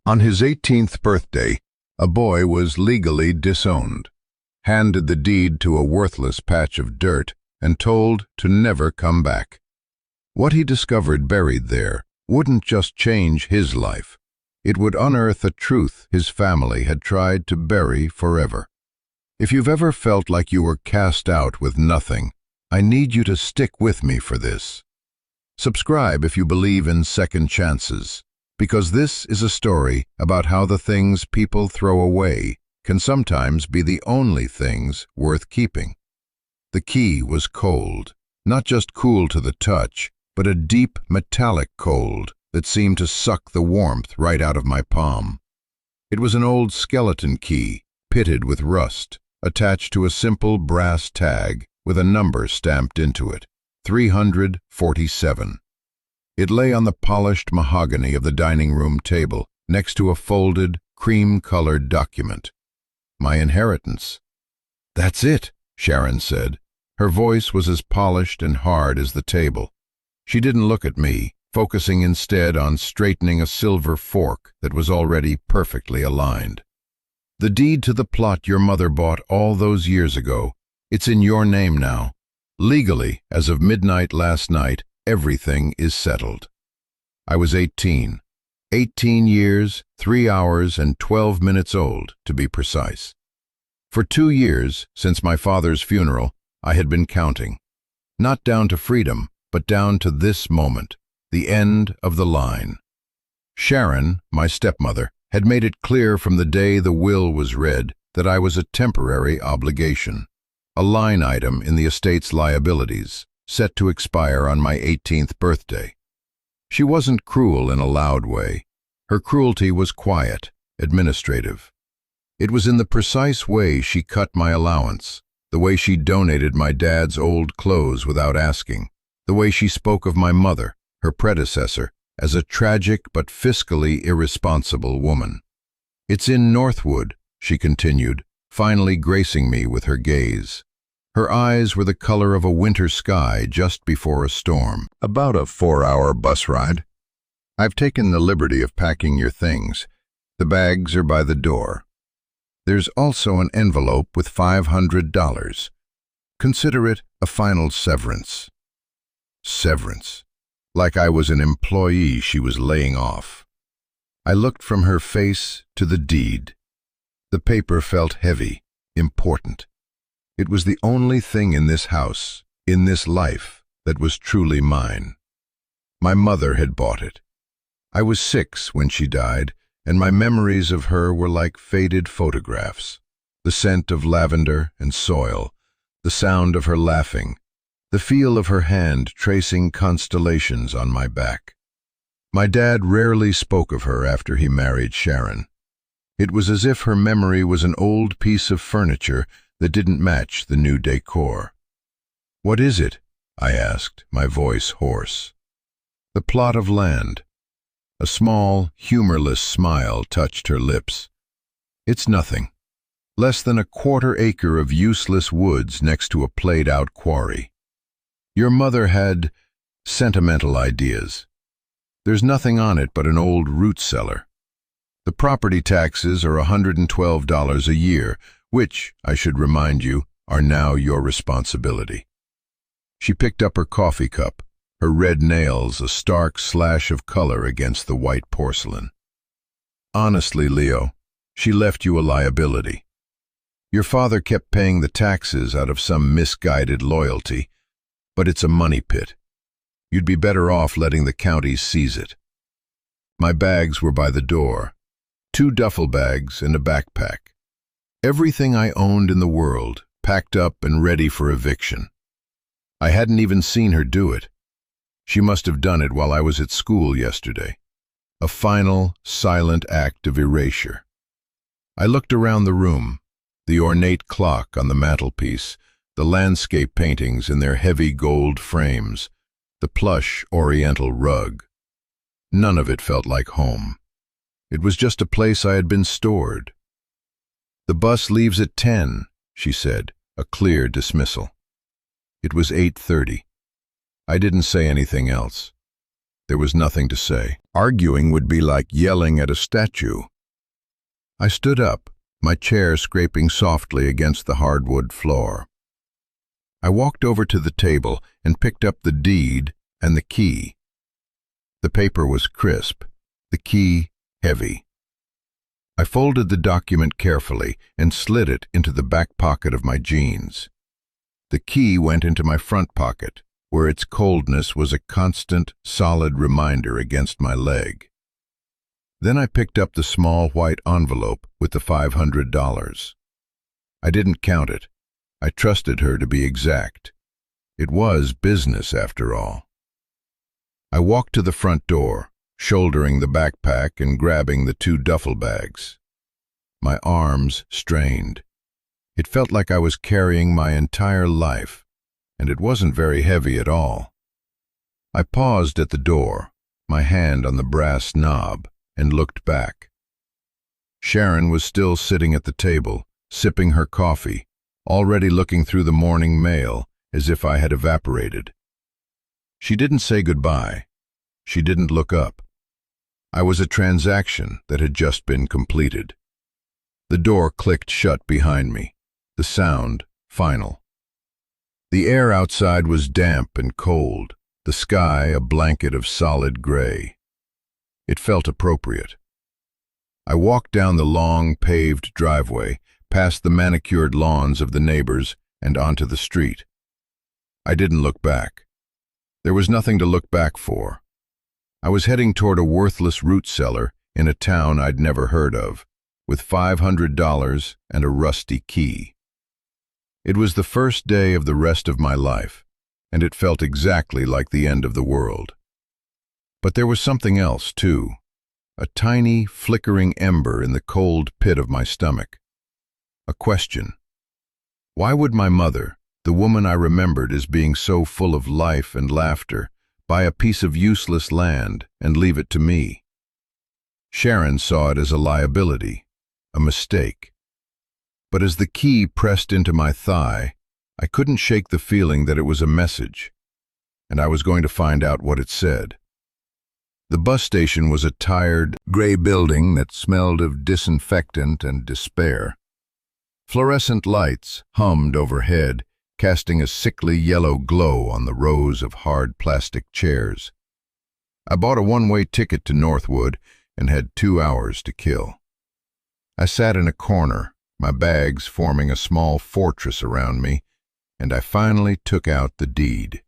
On his 18th birthday, a boy was legally disowned, handed the deed to a worthless patch of dirt, and told to never come back. What he discovered buried there wouldn't just change his life. It would unearth a truth his family had tried to bury forever. If you've ever felt like you were cast out with nothing, I need you to stick with me for this. Subscribe if you believe in second chances, because this is a story about how the things people throw away can sometimes be the only things worth keeping. The key was cold, not just cool to the touch, but a deep metallic cold that seemed to suck the warmth right out of my palm. It was an old skeleton key, pitted with rust, attached to a simple brass tag with a number stamped into it, 347. It lay on the polished mahogany of the dining room table, next to a folded, cream-colored document. My inheritance. "That's it," Sharon said. Her voice was as polished and hard as the table. She didn't look at me, focusing instead on straightening a silver fork that was already perfectly aligned. "The deed to the plot your mother bought all those years ago, it's in your name now. Legally, as of midnight last night, everything is settled." I was 18. 18 years, 3 hours, and 12 minutes old, to be precise. For 2 years, since my father's funeral, I had been counting. Not down to freedom, but down to this moment, the end of the line. Sharon, my stepmother, had made it clear from the day the will was read that I was a temporary obligation, a line item in the estate's liabilities, set to expire on my 18th birthday. She wasn't cruel in a loud way. Her cruelty was quiet, administrative. It was in the precise way she cut my allowance, the way she donated my dad's old clothes without asking, the way she spoke of my mother, her predecessor, as a tragic but fiscally irresponsible woman. "It's in Northwood," she continued, finally gracing me with her gaze. Her eyes were the color of a winter sky just before a storm. "About a 4-hour bus ride. I've taken the liberty of packing your things. The bags are by the door. There's also an envelope with $500. Consider it a final severance." Severance. Like I was an employee she was laying off. I looked from her face to the deed. The paper felt heavy, important. It was the only thing in this house, in this life, that was truly mine. My mother had bought it. I was 6 when she died, and my memories of her were like faded photographs. The scent of lavender and soil, the sound of her laughing, the feel of her hand tracing constellations on my back. My dad rarely spoke of her after he married Sharon. It was as if her memory was an old piece of furniture that didn't match the new decor. "What is it?" I asked, my voice hoarse. "The plot of land." A small, humorless smile touched her lips. "It's nothing. Less than a 1/4 acre of useless woods next to a played-out quarry. Your mother had sentimental ideas. There's nothing on it but an old root cellar. The property taxes are $112 a year, which, I should remind you, are now your responsibility." She picked up her coffee cup, her red nails a stark slash of color against the white porcelain. "Honestly, Leo, she left you a liability. Your father kept paying the taxes out of some misguided loyalty, but it's a money pit. You'd be better off letting the county seize it." My bags were by the door, 2 duffel bags and a backpack. Everything I owned in the world, packed up and ready for eviction. I hadn't even seen her do it. She must have done it while I was at school yesterday. A final, silent act of erasure. I looked around the room, the ornate clock on the mantelpiece, the landscape paintings in their heavy gold frames, the plush oriental rug. None of it felt like home. It was just a place I had been stored. "The bus leaves at 10, she said, a clear dismissal. It was 8:30. I didn't say anything else. There was nothing to say. Arguing would be like yelling at a statue. I stood up, my chair scraping softly against the hardwood floor. I walked over to the table and picked up the deed and the key. The paper was crisp, the key heavy. I folded the document carefully and slid it into the back pocket of my jeans. The key went into my front pocket, where its coldness was a constant, solid reminder against my leg. Then I picked up the small white envelope with the $500. I didn't count it. I trusted her to be exact. It was business, after all. I walked to the front door, shouldering the backpack and grabbing the 2 duffel bags. My arms strained. It felt like I was carrying my entire life, and it wasn't very heavy at all. I paused at the door, my hand on the brass knob, and looked back. Sharon was still sitting at the table, sipping her coffee, already looking through the morning mail as if I had evaporated. She didn't say goodbye. She didn't look up. I was a transaction that had just been completed. The door clicked shut behind me, the sound final. The air outside was damp and cold, the sky a blanket of solid gray. It felt appropriate. I walked down the long, paved driveway, past the manicured lawns of the neighbors, and onto the street. I didn't look back. There was nothing to look back for. I was heading toward a worthless root cellar in a town I'd never heard of, with $500 and a rusty key. It was the first day of the rest of my life, and it felt exactly like the end of the world. But there was something else, too, a tiny, flickering ember in the cold pit of my stomach. A question. Why would my mother, the woman I remembered as being so full of life and laughter, buy a piece of useless land and leave it to me? Sharon saw it as a liability, a mistake. But as the key pressed into my thigh, I couldn't shake the feeling that it was a message, and I was going to find out what it said. The bus station was a tired, gray building that smelled of disinfectant and despair. Fluorescent lights hummed overhead, casting a sickly yellow glow on the rows of hard plastic chairs. I bought a one-way ticket to Northwood and had 2 hours to kill. I sat in a corner, my bags forming a small fortress around me, and I finally took out the deed.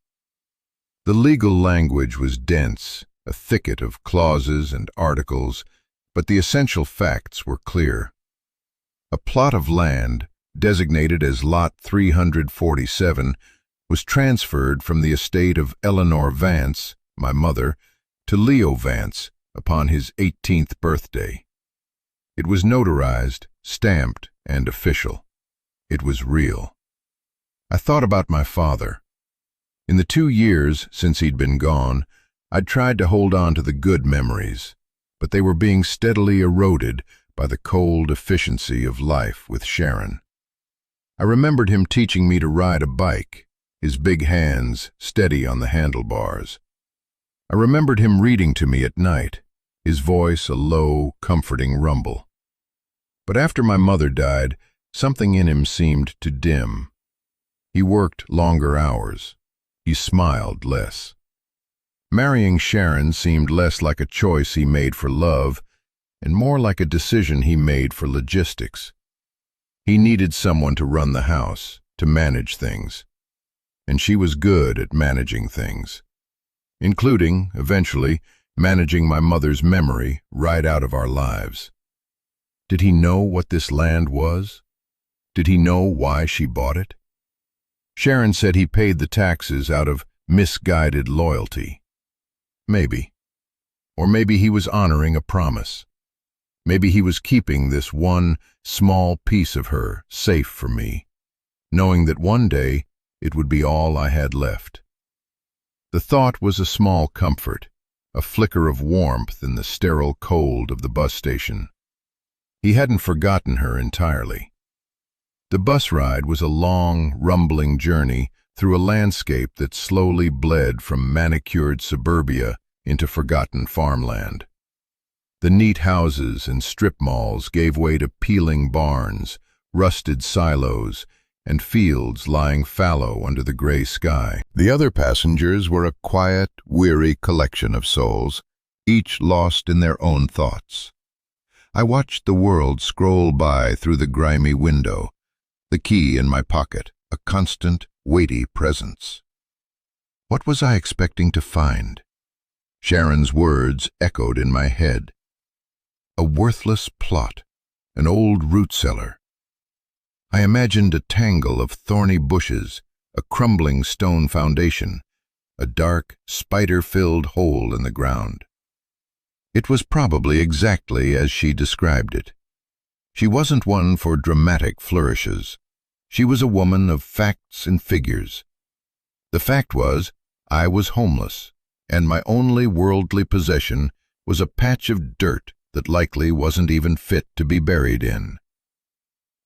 The legal language was dense, a thicket of clauses and articles, but the essential facts were clear. A plot of land, designated as Lot 347, was transferred from the estate of Eleanor Vance, my mother, to Leo Vance upon his 18th birthday. It was notarized, stamped, and official. It was real. I thought about my father. In the 2 years since he'd been gone, I'd tried to hold on to the good memories, but they were being steadily eroded by the cold efficiency of life with Sharon. I remembered him teaching me to ride a bike, his big hands steady on the handlebars. I remembered him reading to me at night, his voice a low, comforting rumble. But after my mother died, something in him seemed to dim. He worked longer hours. He smiled less. Marrying Sharon seemed less like a choice he made for love and more like a decision he made for logistics. He needed someone to run the house, to manage things. And she was good at managing things, including, eventually, managing my mother's memory right out of our lives. Did he know what this land was? Did he know why she bought it? Sharon said he paid the taxes out of misguided loyalty. Maybe. Or maybe he was honoring a promise. Maybe he was keeping this one small piece of her safe for me, knowing that one day it would be all I had left. The thought was a small comfort, a flicker of warmth in the sterile cold of the bus station. He hadn't forgotten her entirely. The bus ride was a long, rumbling journey through a landscape that slowly bled from manicured suburbia into forgotten farmland. The neat houses and strip malls gave way to peeling barns, rusted silos, and fields lying fallow under the gray sky. The other passengers were a quiet, weary collection of souls, each lost in their own thoughts. I watched the world scroll by through the grimy window, the key in my pocket, a constant, weighty presence. What was I expecting to find? Sharon's words echoed in my head. A worthless plot, an old root cellar. I imagined a tangle of thorny bushes, a crumbling stone foundation, a dark, spider-filled hole in the ground. It was probably exactly as she described it. She wasn't one for dramatic flourishes. She was a woman of facts and figures. The fact was, I was homeless, and my only worldly possession was a patch of dirt that likely wasn't even fit to be buried in.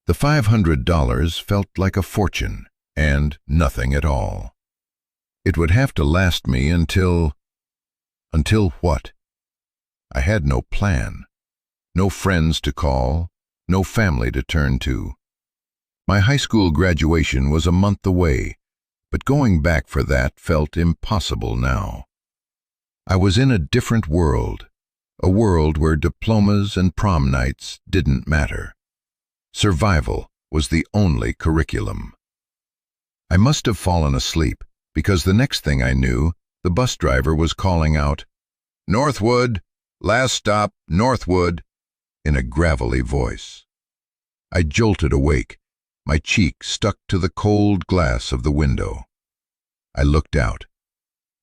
The $500 felt like a fortune, and nothing at all. It would have to last me until what? I had no plan, no friends to call, no family to turn to. My high school graduation was a month away, but going back for that felt impossible now. I was in a different world, a world where diplomas and prom nights didn't matter. Survival was the only curriculum. I must have fallen asleep, because the next thing I knew, the bus driver was calling out, "Northwood! Last stop, Northwood," in a gravelly voice. I jolted awake, my cheek stuck to the cold glass of the window. I looked out.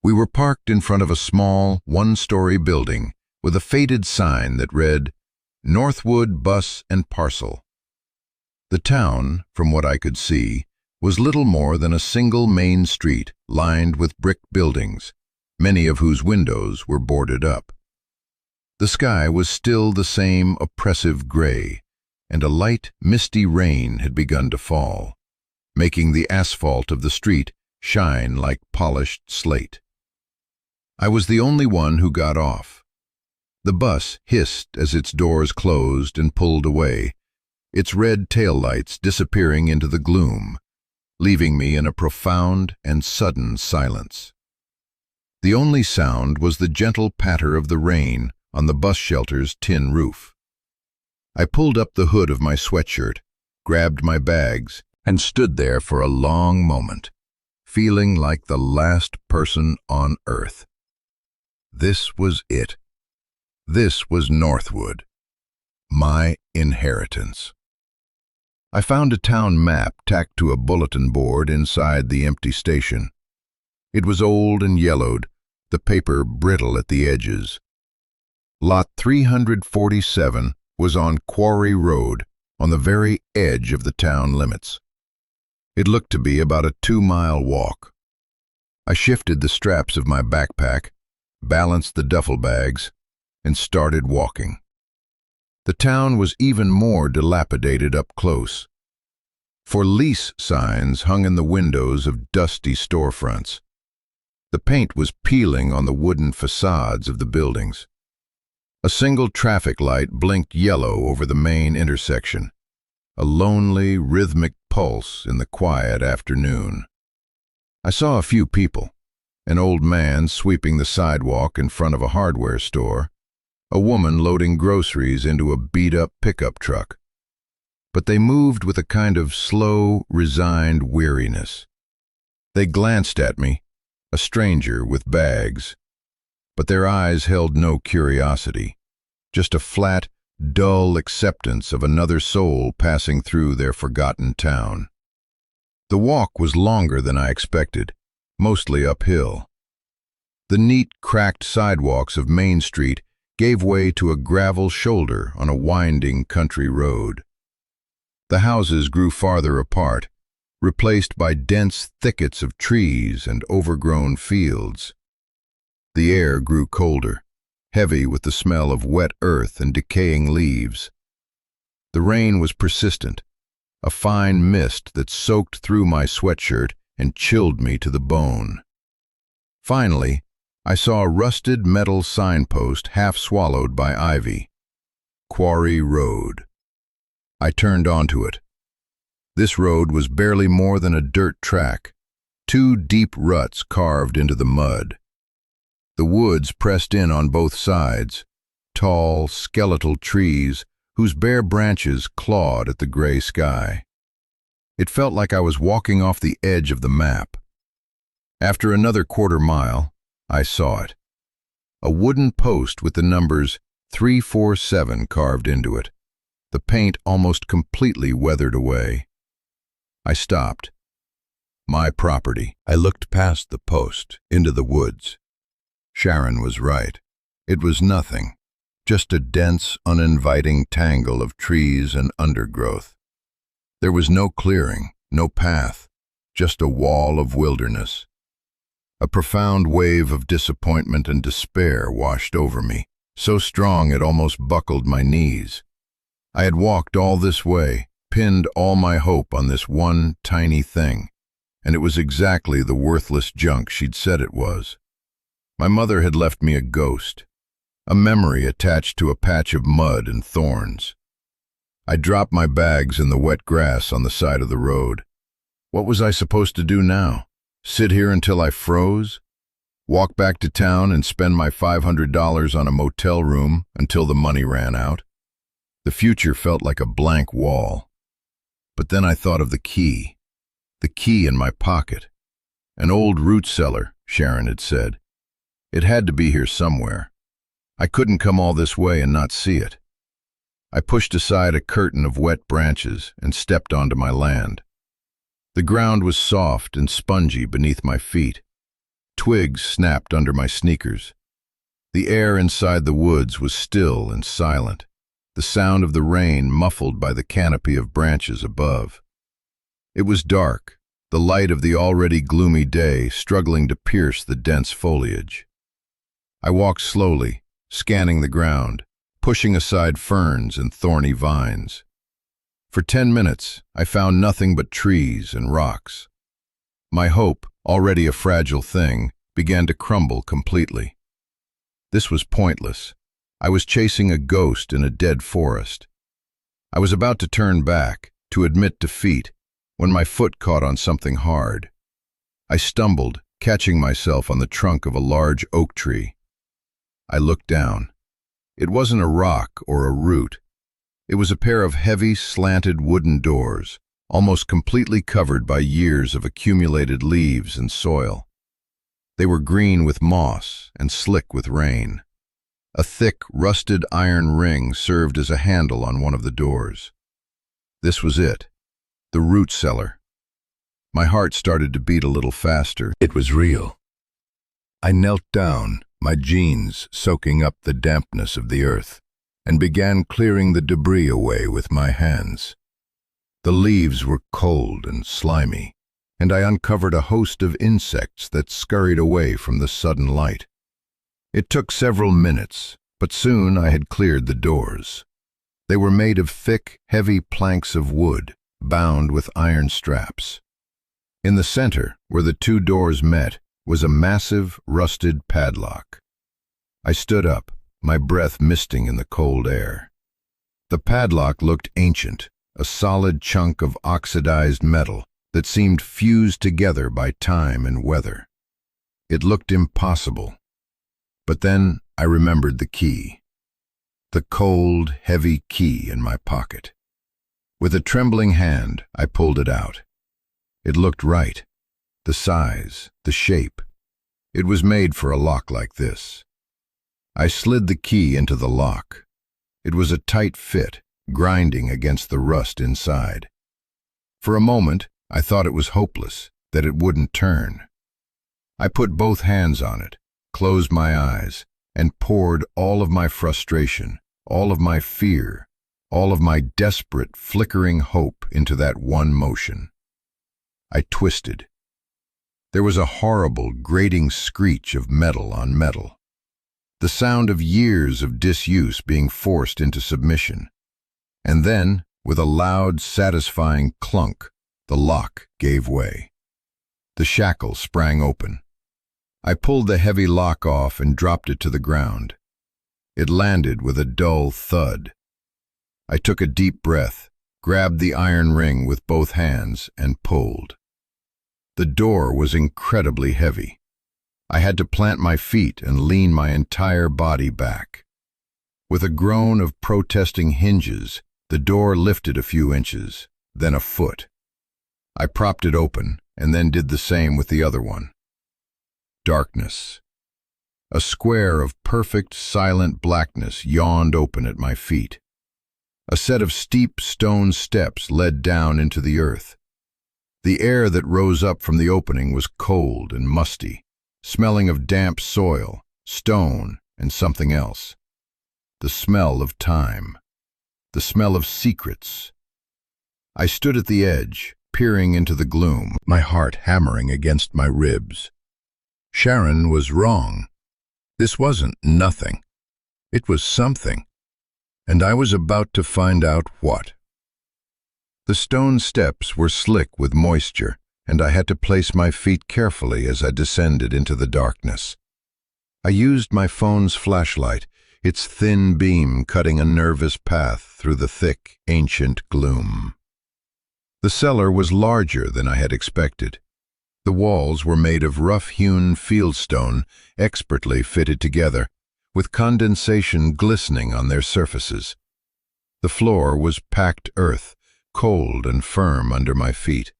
We were parked in front of a small, one-story building with a faded sign that read, "Northwood Bus and Parcel." The town, from what I could see, was little more than a single main street lined with brick buildings, many of whose windows were boarded up. The sky was still the same oppressive gray, and a light, misty rain had begun to fall, making the asphalt of the street shine like polished slate. I was the only one who got off. The bus hissed as its doors closed and pulled away, its red taillights disappearing into the gloom, leaving me in a profound and sudden silence. The only sound was the gentle patter of the rain on the bus shelter's tin roof. I pulled up the hood of my sweatshirt, grabbed my bags, and stood there for a long moment, feeling like the last person on earth. This was it. This was Northwood, my inheritance. I found a town map tacked to a bulletin board inside the empty station. It was old and yellowed, the paper brittle at the edges. Lot 347 was on Quarry Road, on the very edge of the town limits. It looked to be about a 2-mile walk. I shifted the straps of my backpack, balanced the duffel bags, and started walking. The town was even more dilapidated up close. For lease signs hung in the windows of dusty storefronts. The paint was peeling on the wooden facades of the buildings. A single traffic light blinked yellow over the main intersection, a lonely, rhythmic pulse in the quiet afternoon. I saw a few people, an old man sweeping the sidewalk in front of a hardware store, a woman loading groceries into a beat-up pickup truck. But they moved with a kind of slow, resigned weariness. They glanced at me, a stranger with bags, but their eyes held no curiosity, just a flat, dull acceptance of another soul passing through their forgotten town. The walk was longer than I expected, mostly uphill. The neat, cracked sidewalks of Main Street gave way to a gravel shoulder on a winding country road. The houses grew farther apart, replaced by dense thickets of trees and overgrown fields. The air grew colder, heavy with the smell of wet earth and decaying leaves. The rain was persistent, a fine mist that soaked through my sweatshirt and chilled me to the bone. Finally, I saw a rusted metal signpost half swallowed by ivy. Quarry Road. I turned onto it. This road was barely more than a dirt track, 2 deep ruts carved into the mud. The woods pressed in on both sides, tall, skeletal trees whose bare branches clawed at the gray sky. It felt like I was walking off the edge of the map. After another quarter mile, I saw it. A wooden post with the numbers 347 carved into it, the paint almost completely weathered away. I stopped. My property. I looked past the post, into the woods. Sharon was right. It was nothing, just a dense, uninviting tangle of trees and undergrowth. There was no clearing, no path, just a wall of wilderness. A profound wave of disappointment and despair washed over me, so strong it almost buckled my knees. I had walked all this way, pinned all my hope on this one tiny thing, and it was exactly the worthless junk she'd said it was. My mother had left me a ghost, a memory attached to a patch of mud and thorns. I dropped my bags in the wet grass on the side of the road. What was I supposed to do now? Sit here until I froze? Walk back to town and spend my $500 on a motel room until the money ran out? The future felt like a blank wall. But then I thought of the key in my pocket. An old root cellar, Sharon had said. It had to be here somewhere. I couldn't come all this way and not see it. I pushed aside a curtain of wet branches and stepped onto my land. The ground was soft and spongy beneath my feet. Twigs snapped under my sneakers. The air inside the woods was still and silent, the sound of the rain muffled by the canopy of branches above. It was dark, the light of the already gloomy day struggling to pierce the dense foliage. I walked slowly, scanning the ground, pushing aside ferns and thorny vines. For 10 minutes, I found nothing but trees and rocks. My hope, already a fragile thing, began to crumble completely. This was pointless. I was chasing a ghost in a dead forest. I was about to turn back, to admit defeat, when my foot caught on something hard. I stumbled, catching myself on the trunk of a large oak tree. I looked down. It wasn't a rock or a root. It was a pair of heavy, slanted wooden doors, almost completely covered by years of accumulated leaves and soil. They were green with moss and slick with rain. A thick, rusted iron ring served as a handle on one of the doors. This was it, the root cellar. My heart started to beat a little faster. It was real. I knelt down, my jeans soaking up the dampness of the earth, and began clearing the debris away with my hands. The leaves were cold and slimy, and I uncovered a host of insects that scurried away from the sudden light. It took several minutes, but soon I had cleared the doors. They were made of thick, heavy planks of wood, bound with iron straps. In the center, where the 2 doors met, was a massive, rusted padlock. I stood up, my breath misting in the cold air. The padlock looked ancient, a solid chunk of oxidized metal that seemed fused together by time and weather. It looked impossible. But then I remembered the key. The cold, heavy key in my pocket. With a trembling hand, I pulled it out. It looked right. The size, the shape. It was made for a lock like this. I slid the key into the lock. It was a tight fit, grinding against the rust inside. For a moment, I thought it was hopeless, that it wouldn't turn. I put both hands on it, closed my eyes, and poured all of my frustration, all of my fear, all of my desperate, flickering hope into that one motion. I twisted. There was a horrible, grating screech of metal on metal. The sound of years of disuse being forced into submission. And then, with a loud, satisfying clunk, the lock gave way. The shackle sprang open. I pulled the heavy lock off and dropped it to the ground. It landed with a dull thud. I took a deep breath, grabbed the iron ring with both hands, and pulled. The door was incredibly heavy. I had to plant my feet and lean my entire body back. With a groan of protesting hinges, the door lifted a few inches, then a foot. I propped it open and then did the same with the other one. Darkness. A square of perfect, silent blackness yawned open at my feet. A set of steep stone steps led down into the earth. The air that rose up from the opening was cold and musty, smelling of damp soil, stone, and something else. The smell of time. The smell of secrets. I stood at the edge, peering into the gloom, my heart hammering against my ribs. Sharon was wrong. This wasn't nothing. It was something. And I was about to find out what. The stone steps were slick with moisture, and I had to place my feet carefully as I descended into the darkness. I used my phone's flashlight, its thin beam cutting a nervous path through the thick, ancient gloom. The cellar was larger than I had expected. The walls were made of rough-hewn fieldstone, expertly fitted together, with condensation glistening on their surfaces. The floor was packed earth, cold and firm under my feet.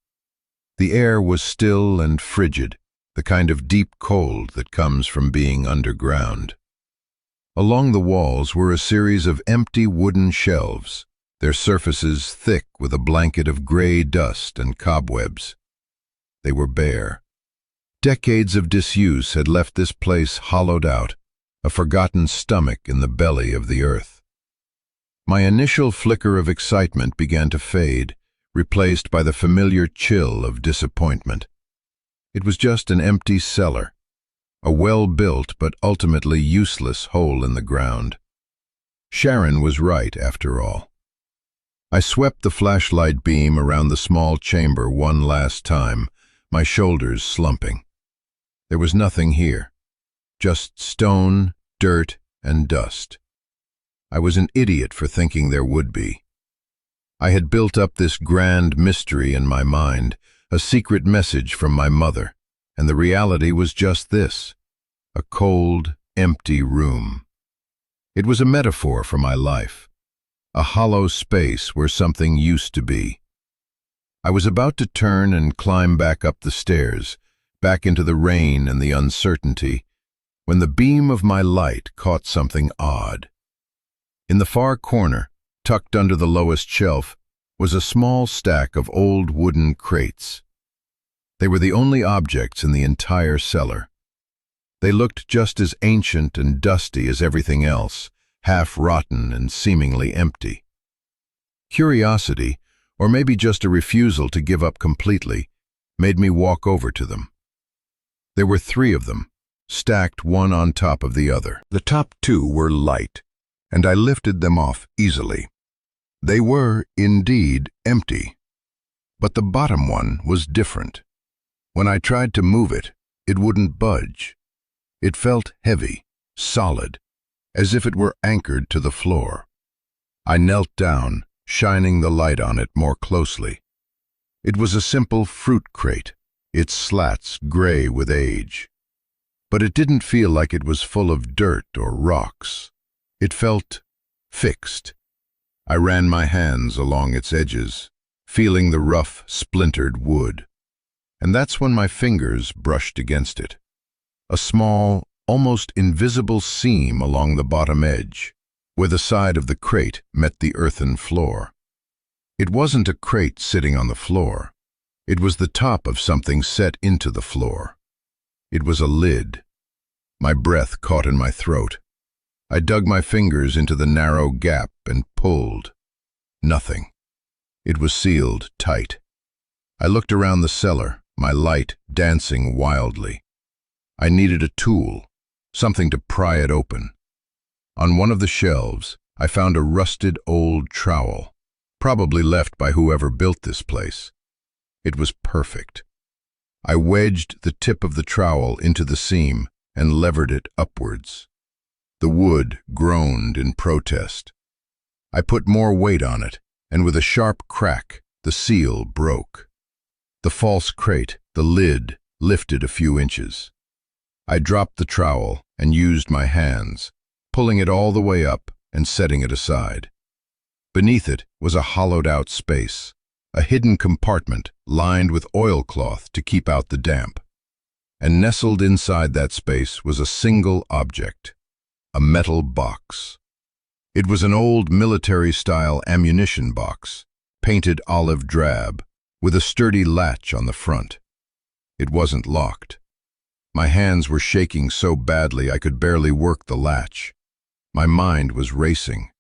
The air was still and frigid, the kind of deep cold that comes from being underground. Along the walls were a series of empty wooden shelves, their surfaces thick with a blanket of gray dust and cobwebs. They were bare. Decades of disuse had left this place hollowed out, a forgotten stomach in the belly of the earth. My initial flicker of excitement began to fade, replaced by the familiar chill of disappointment. It was just an empty cellar, a well-built but ultimately useless hole in the ground. Sharon was right, after all. I swept the flashlight beam around the small chamber one last time, my shoulders slumping. There was nothing here, just stone, dirt, and dust. I was an idiot for thinking there would be. I had built up this grand mystery in my mind, a secret message from my mother, and the reality was just this, a cold, empty room. It was a metaphor for my life, a hollow space where something used to be. I was about to turn and climb back up the stairs, back into the rain and the uncertainty, when the beam of my light caught something odd. In the far corner, tucked under the lowest shelf, was a small stack of old wooden crates. They were the only objects in the entire cellar. They looked just as ancient and dusty as everything else, half rotten and seemingly empty. Curiosity, or maybe just a refusal to give up completely, made me walk over to them. There were 3 of them, stacked one on top of the other. The top 2 were light, and I lifted them off easily. They were, indeed, empty, but the bottom one was different. When I tried to move it, it wouldn't budge. It felt heavy, solid, as if it were anchored to the floor. I knelt down, shining the light on it more closely. It was a simple fruit crate, its slats gray with age. But it didn't feel like it was full of dirt or rocks. It felt fixed. I ran my hands along its edges, feeling the rough, splintered wood. And that's when my fingers brushed against it. A small, almost invisible seam along the bottom edge, where the side of the crate met the earthen floor. It wasn't a crate sitting on the floor. It was the top of something set into the floor. It was a lid. My breath caught in my throat. I dug my fingers into the narrow gap and pulled. Nothing. It was sealed tight. I looked around the cellar, my light dancing wildly. I needed a tool, something to pry it open. On one of the shelves, I found a rusted old trowel, probably left by whoever built this place. It was perfect. I wedged the tip of the trowel into the seam and levered it upwards. The wood groaned in protest. I put more weight on it, and with a sharp crack, the seal broke. The false crate, the lid, lifted a few inches. I dropped the trowel and used my hands, pulling it all the way up and setting it aside. Beneath it was a hollowed-out space, a hidden compartment lined with oilcloth to keep out the damp. And nestled inside that space was a single object, a metal box. It was an old military-style ammunition box, painted olive drab, with a sturdy latch on the front. It wasn't locked. My hands were shaking so badly I could barely work the latch. My mind was racing.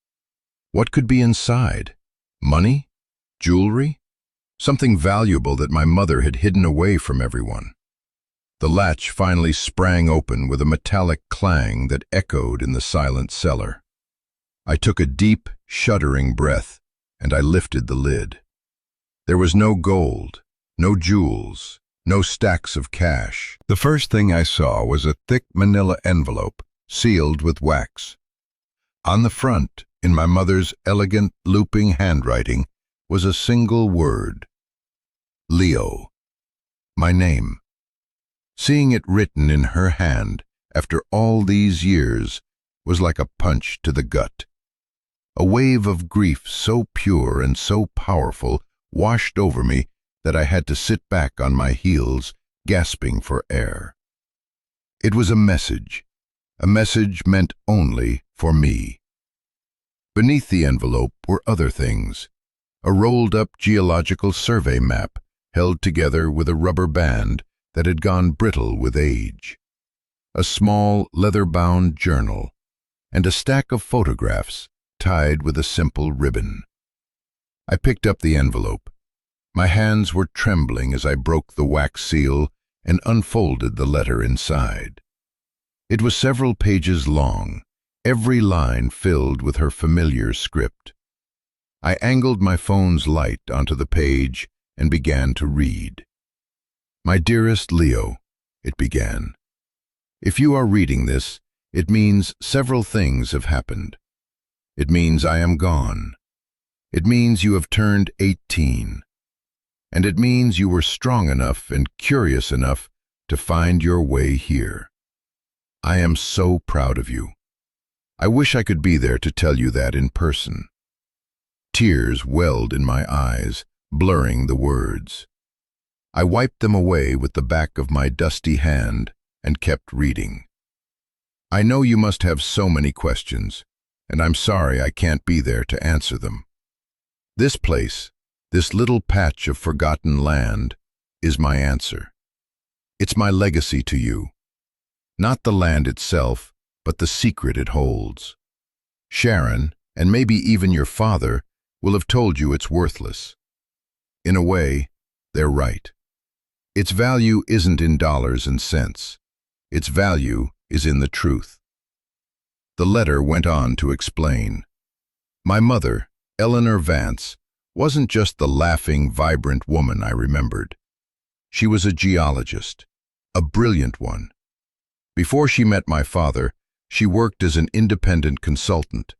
What could be inside? Money? Jewelry? Something valuable that my mother had hidden away from everyone. The latch finally sprang open with a metallic clang that echoed in the silent cellar. I took a deep, shuddering breath, and I lifted the lid. There was no gold, no jewels, no stacks of cash. The first thing I saw was a thick manila envelope, sealed with wax. On the front, in my mother's elegant, looping handwriting, was a single word: Leo. My name. Seeing it written in her hand, after all these years, was like a punch to the gut. A wave of grief so pure and so powerful washed over me that I had to sit back on my heels, gasping for air. It was a message meant only for me. Beneath the envelope were other things: a rolled-up geological survey map held together with a rubber band that had gone brittle with age, a small leather-bound journal, and a stack of photographs tied with a simple ribbon. I picked up the envelope. My hands were trembling as I broke the wax seal and unfolded the letter inside. It was several pages long, every line filled with her familiar script. I angled my phone's light onto the page and began to read. "My dearest Leo," it began. "If you are reading this, it means several things have happened. It means I am gone. It means you have turned 18. And it means you were strong enough and curious enough to find your way here. I am so proud of you. I wish I could be there to tell you that in person." Tears welled in my eyes, blurring the words. I wiped them away with the back of my dusty hand and kept reading. "I know you must have so many questions, and I'm sorry I can't be there to answer them. This place, this little patch of forgotten land, is my answer. It's my legacy to you. Not the land itself, but the secret it holds. Sharon, and maybe even your father, will have told you it's worthless. In a way, they're right. Its value isn't in dollars and cents. Its value is in the truth." The letter went on to explain. My mother, Eleanor Vance, wasn't just the laughing, vibrant woman I remembered. She was a geologist, a brilliant one. Before she met my father, she worked as an independent consultant,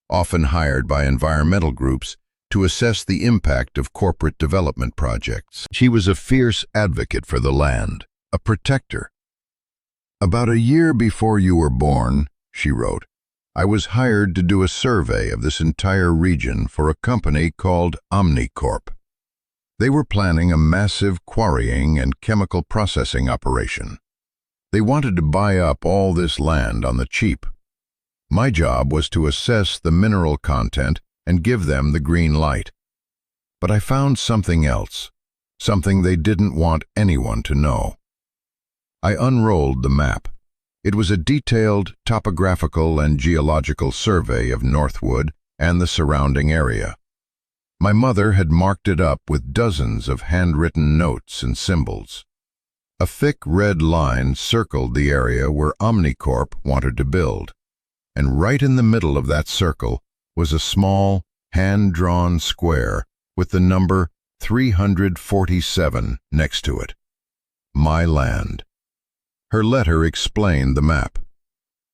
often hired by environmental groups to assess the impact of corporate development projects. She was a fierce advocate for the land, a protector. "About a year before you were born," she wrote, "I was hired to do a survey of this entire region for a company called Omnicorp. They were planning a massive quarrying and chemical processing operation. They wanted to buy up all this land on the cheap. My job was to assess the mineral content and give them the green light. But I found something else, something they didn't want anyone to know." I unrolled the map. It was a detailed topographical and geological survey of Northwood and the surrounding area. My mother had marked it up with dozens of handwritten notes and symbols. A thick red line circled the area where Omnicorp wanted to build, and right in the middle of that circle was a small, hand-drawn square with the number 347 next to it. my land. Her letter explained the map.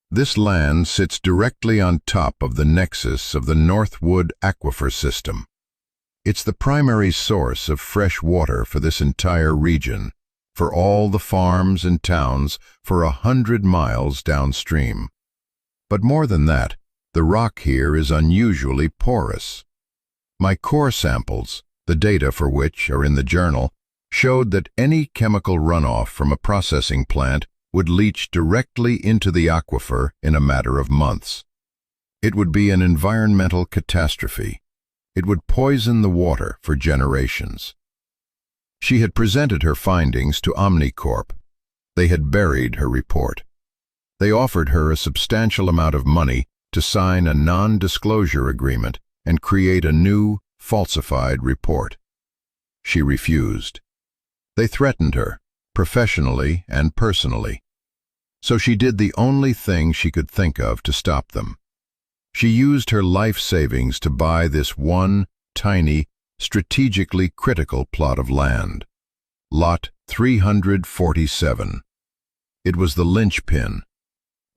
This land sits directly on top of the nexus of the Northwood Aquifer system. It's the primary source of fresh water for this entire region, for all the farms and towns for 100 miles downstream. But more than that, the rock here is unusually porous. My core samples, the data for which are in the journal, showed that any chemical runoff from a processing plant would leach directly into the aquifer in a matter of months. It would be an environmental catastrophe. It would poison the water for generations. She had presented her findings to Omnicorp. They had buried her report. They offered her a substantial amount of money to sign a non-disclosure agreement and create a new, falsified report. She refused. They threatened her, professionally and personally. So she did the only thing she could think of to stop them. She used her life savings to buy this one tiny, strategically critical plot of land. Lot 347. It was the linchpin.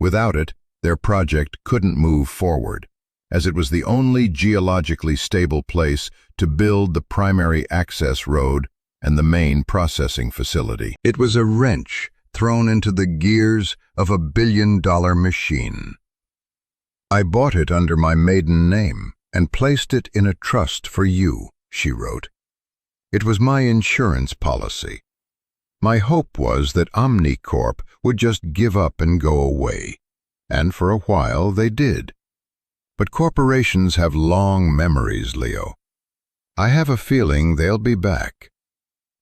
Without it, their project couldn't move forward, as it was the only geologically stable place to build the primary access road and the main processing facility. It was a wrench thrown into the gears of a billion-dollar machine. I bought it under my maiden name and placed it in a trust for you, she wrote. It was my insurance policy. My hope was that Omnicorp would just give up and go away, and for a while they did. But corporations have long memories, Leo. I have a feeling they'll be back.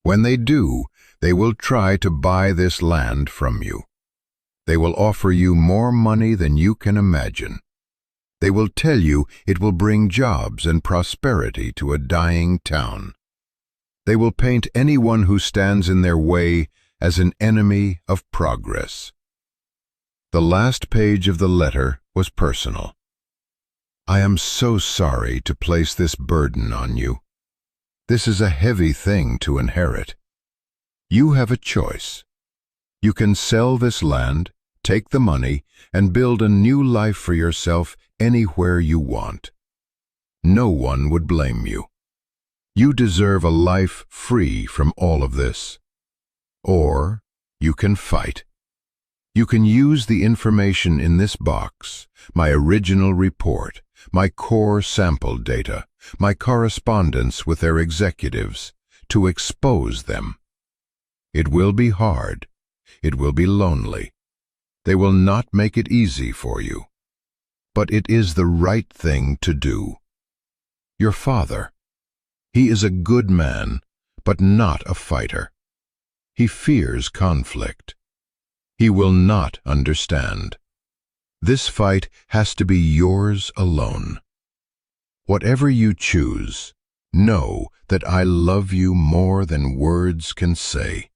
When they do, they will try to buy this land from you. They will offer you more money than you can imagine. They will tell you it will bring jobs and prosperity to a dying town. They will paint anyone who stands in their way as an enemy of progress. The last page of the letter was personal. I am so sorry to place this burden on you. This is a heavy thing to inherit. You have a choice. You can sell this land, take the money, and build a new life for yourself anywhere you want. No one would blame you. You deserve a life free from all of this. Or you can fight. You can use the information in this box, my original report, my core sample data, my correspondence with their executives, to expose them. It will be hard. It will be lonely. They will not make it easy for you. But it is the right thing to do. Your father, he is a good man, but not a fighter. He fears conflict. He will not understand. This fight has to be yours alone. Whatever you choose, know that I love you more than words can say.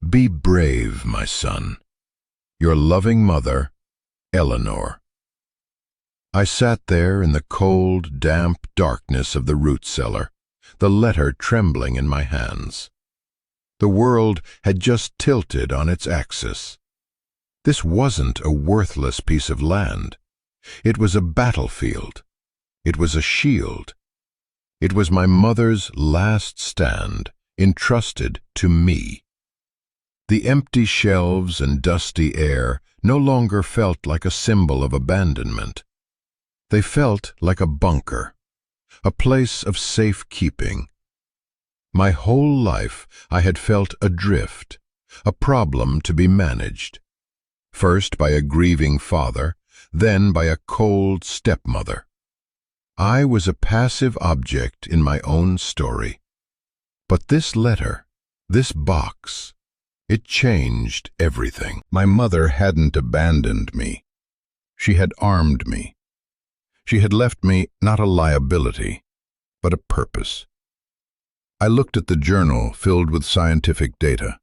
Be brave, my son. Your loving mother, Eleanor. I sat there in the cold, damp darkness of the root cellar, the letter trembling in my hands. The world had just tilted on its axis. This wasn't a worthless piece of land. It was a battlefield. It was a shield. It was my mother's last stand, entrusted to me. The empty shelves and dusty air no longer felt like a symbol of abandonment. They felt like a bunker, a place of safekeeping. My whole life I had felt adrift, a problem to be managed. First by a grieving father, then by a cold stepmother. I was a passive object in my own story. But this letter, this box, it changed everything. My mother hadn't abandoned me. She had armed me. She had left me not a liability, but a purpose. I looked at the journal filled with scientific data.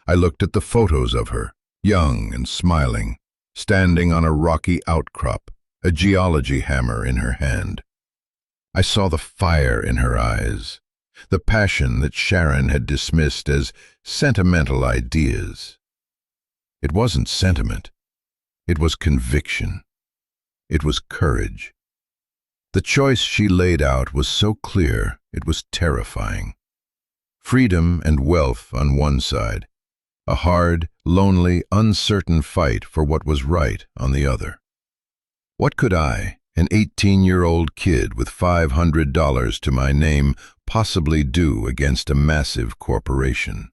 I looked at the photos of her, young and smiling, standing on a rocky outcrop, a geology hammer in her hand. I saw the fire in her eyes, the passion that Sharon had dismissed as sentimental ideas. It wasn't sentiment. It was conviction. It was courage. The choice she laid out was so clear, it was terrifying. Freedom and wealth on one side, a hard, lonely, uncertain fight for what was right on the other. What could I, an 18-year-old kid with $500 to my name, possibly do against a massive corporation?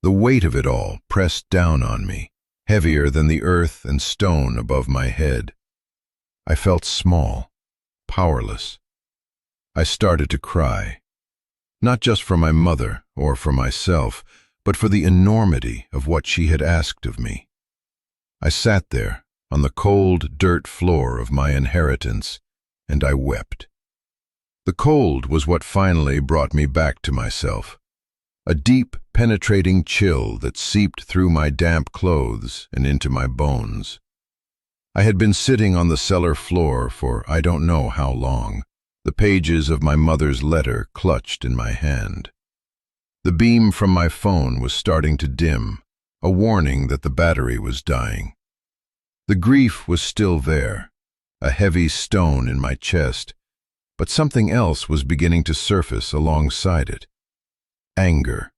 The weight of it all pressed down on me, heavier than the earth and stone above my head. I felt small, powerless. I started to cry, not just for my mother or for myself, but for the enormity of what she had asked of me. I sat there on the cold dirt floor of my inheritance, and I wept. The cold was what finally brought me back to myself, a deep, penetrating chill that seeped through my damp clothes and into my bones. I had been sitting on the cellar floor for I don't know how long, the pages of my mother's letter clutched in my hand. The beam from my phone was starting to dim, a warning that the battery was dying. The grief was still there, a heavy stone in my chest, but something else was beginning to surface alongside it. Anger.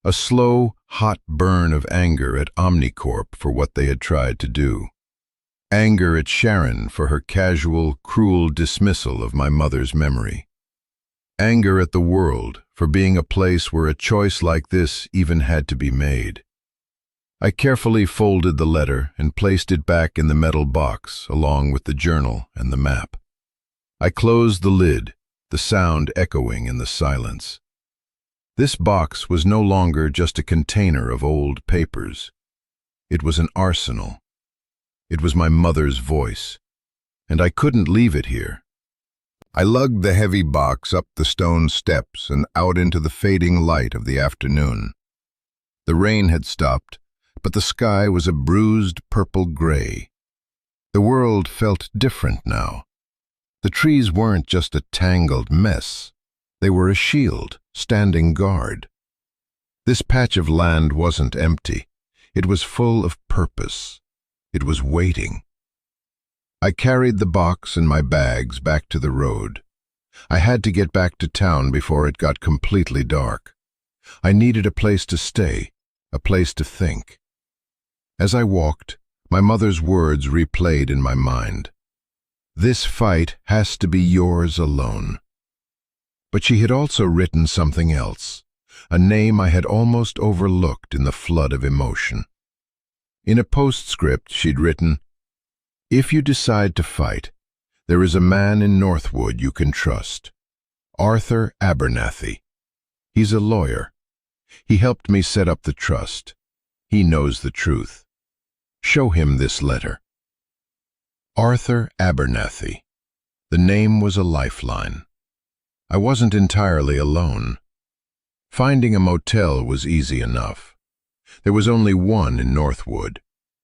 A slow, hot burn of anger at Omnicorp for what they had tried to do. Anger at Sharon for her casual, cruel dismissal of my mother's memory. Anger at the world for being a place where a choice like this even had to be made. I carefully folded the letter and placed it back in the metal box along with the journal and the map. I closed the lid, the sound echoing in the silence. This box was no longer just a container of old papers. It was an arsenal. It was my mother's voice, and I couldn't leave it here. I lugged the heavy box up the stone steps and out into the fading light of the afternoon. The rain had stopped, but the sky was a bruised purple gray. The world felt different now. The trees weren't just a tangled mess. They were a shield, standing guard. This patch of land wasn't empty. It was full of purpose. It was waiting. I carried the box and my bags back to the road. I had to get back to town before it got completely dark. I needed a place to stay, a place to think. As I walked, my mother's words replayed in my mind. This fight has to be yours alone. But she had also written something else, a name I had almost overlooked in the flood of emotion. In a postscript she'd written, "If you decide to fight, there is a man in Northwood you can trust. Arthur Abernathy. He's a lawyer. He helped me set up the trust. He knows the truth. Show him this letter." Arthur Abernathy. The name was a lifeline. I wasn't entirely alone. Finding a motel was easy enough. There was only one in Northwood,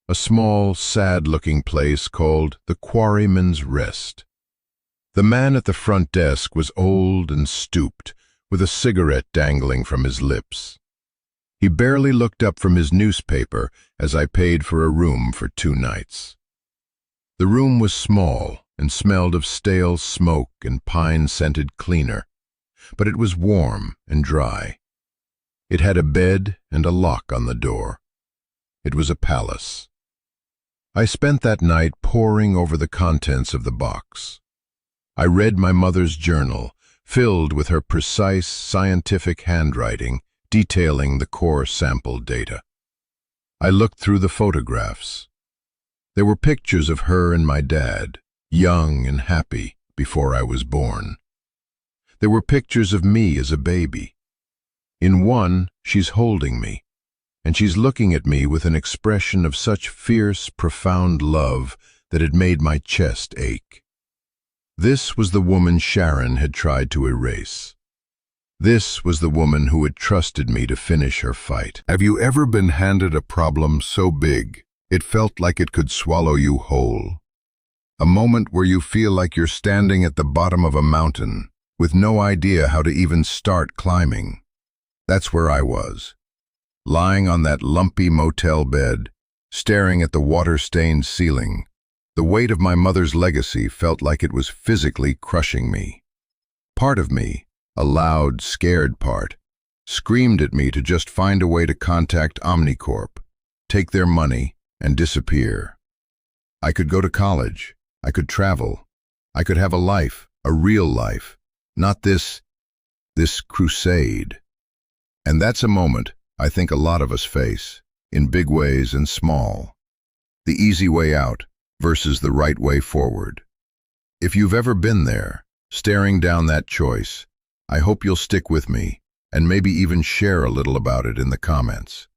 a small, sad-looking place called the Quarryman's Rest. The man at the front desk was old and stooped, with a cigarette dangling from his lips. He barely looked up from his newspaper as I paid for a room for 2 nights. The room was small and smelled of stale smoke and pine-scented cleaner, but it was warm and dry. It had a bed and a lock on the door. It was a palace. I spent that night poring over the contents of the box. I read my mother's journal, filled with her precise scientific handwriting detailing the core sample data. I looked through the photographs. There were pictures of her and my dad, young and happy, before I was born. There were pictures of me as a baby. In one, she's holding me, and she's looking at me with an expression of such fierce, profound love that it made my chest ache. This was the woman Sharon had tried to erase. This was the woman who had trusted me to finish her fight. Have you ever been handed a problem so big it felt like it could swallow you whole? A moment where you feel like you're standing at the bottom of a mountain, with no idea how to even start climbing. That's where I was, lying on that lumpy motel bed, staring at the water-stained ceiling. The weight of my mother's legacy felt like it was physically crushing me. Part of me, a loud, scared part, screamed at me to just find a way to contact Omnicorp, take their money, and disappear. I could go to college, I could travel, I could have a life, a real life, not this crusade. And that's a moment I think a lot of us face, in big ways and small. The easy way out versus the right way forward. If you've ever been there, staring down that choice, I hope you'll stick with me and maybe even share a little about it in the comments.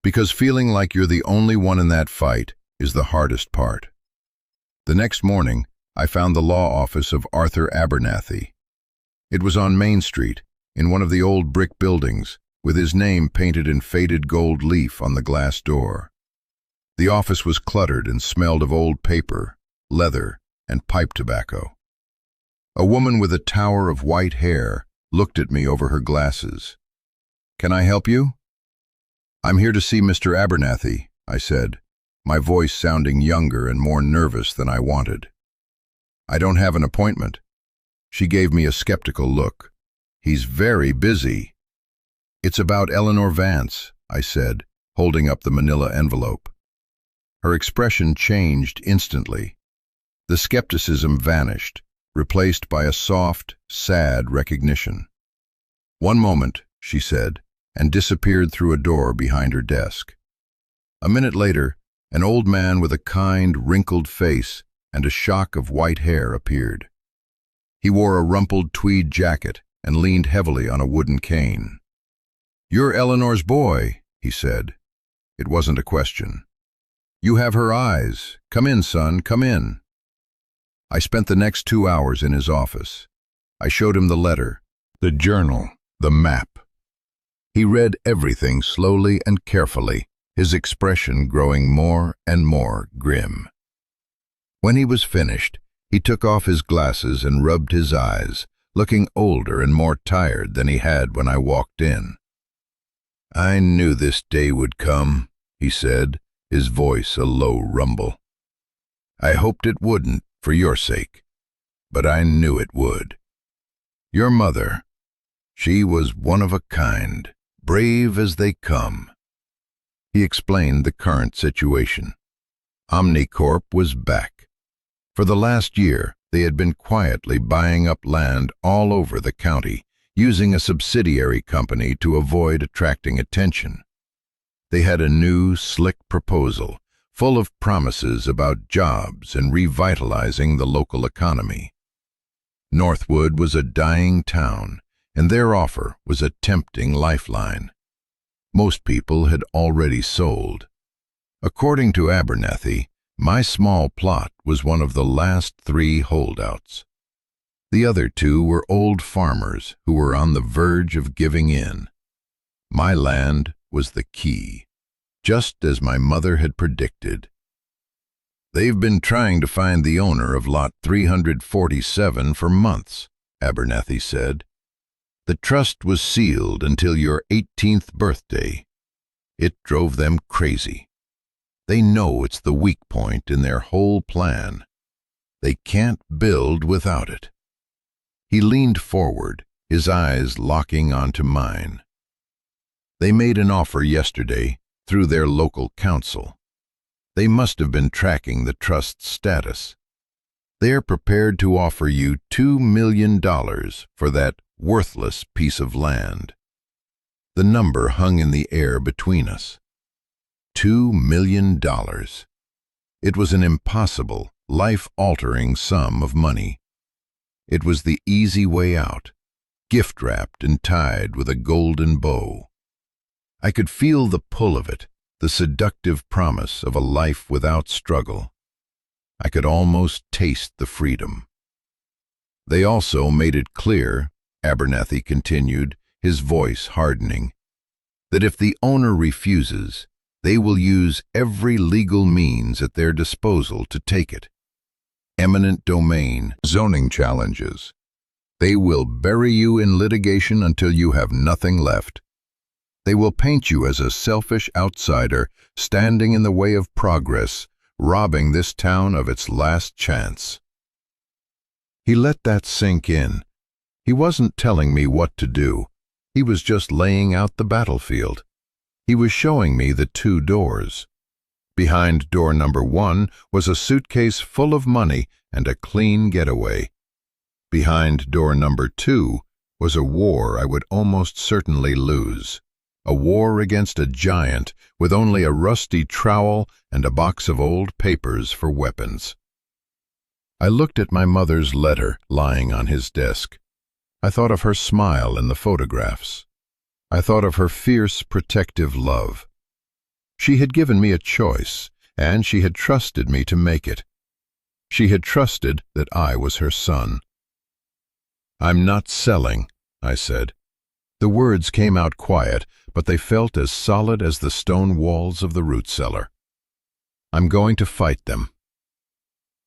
Because feeling like you're the only one in that fight is the hardest part. The next morning, I found the law office of Arthur Abernathy. It was on Main Street, in one of the old brick buildings, with his name painted in faded gold leaf on the glass door. The office was cluttered and smelled of old paper, leather, and pipe tobacco. A woman with a tower of white hair looked at me over her glasses. "Can I help you?" "I'm here to see Mr. Abernathy," I said, my voice sounding younger and more nervous than I wanted. "I don't have an appointment." She gave me a skeptical look. "He's very busy." "It's about Eleanor Vance," I said, holding up the manila envelope. Her expression changed instantly. The skepticism vanished, replaced by a soft, sad recognition. "One moment," she said, and disappeared through a door behind her desk. A minute later, an old man with a kind, wrinkled face and a shock of white hair appeared. He wore a rumpled tweed jacket and leaned heavily on a wooden cane. "You're Eleanor's boy," he said. It wasn't a question. "You have her eyes. Come in, son, come in." I spent the next 2 hours in his office. I showed him the letter, the journal, the map. He read everything slowly and carefully, his expression growing more and more grim. When he was finished, he took off his glasses and rubbed his eyes, looking older and more tired than he had when I walked in. "I knew this day would come," he said, his voice a low rumble. "I hoped it wouldn't, for your sake, but I knew it would. Your mother, she was one of a kind, brave as they come." He explained the current situation. Omnicorp was back. For the last year, they had been quietly buying up land all over the county, using a subsidiary company to avoid attracting attention. They had a new, slick proposal, full of promises about jobs and revitalizing the local economy. Northwood was a dying town, and their offer was a tempting lifeline. Most people had already sold. According to Abernathy, my small plot was one of the last 3 holdouts. The other 2 were old farmers who were on the verge of giving in. My land was the key, just as my mother had predicted. "They've been trying to find the owner of lot 347 for months," Abernathy said. "The trust was sealed until your 18th birthday. It drove them crazy. They know it's the weak point in their whole plan. They can't build without it." He leaned forward, his eyes locking onto mine. "They made an offer yesterday through their local council. They must have been tracking the trust's status. They're prepared to offer you $2 million for that worthless piece of land." The number hung in the air between us. $2 million. It was an impossible, life-altering sum of money. It was the easy way out, gift-wrapped and tied with a golden bow. I could feel the pull of it, the seductive promise of a life without struggle. I could almost taste the freedom. "They also made it clear," Abernathy continued, his voice hardening, "that if the owner refuses, they will use every legal means at their disposal to take it. Eminent domain, zoning challenges. They will bury you in litigation until you have nothing left. They will paint you as a selfish outsider standing in the way of progress, robbing this town of its last chance. He let that sink in. He wasn't telling me what to do. He was just laying out the battlefield. He was showing me the 2 doors. Behind door number 1 was a suitcase full of money and a clean getaway. Behind door number 2 was a war I would almost certainly lose. A war against a giant with only a rusty trowel and a box of old papers for weapons. I looked at my mother's letter lying on his desk. I thought of her smile in the photographs. I thought of her fierce, protective love. She had given me a choice, and she had trusted me to make it. She had trusted that I was her son. "I'm not selling," I said. The words came out quiet, but they felt as solid as the stone walls of the root cellar. "I'm going to fight them."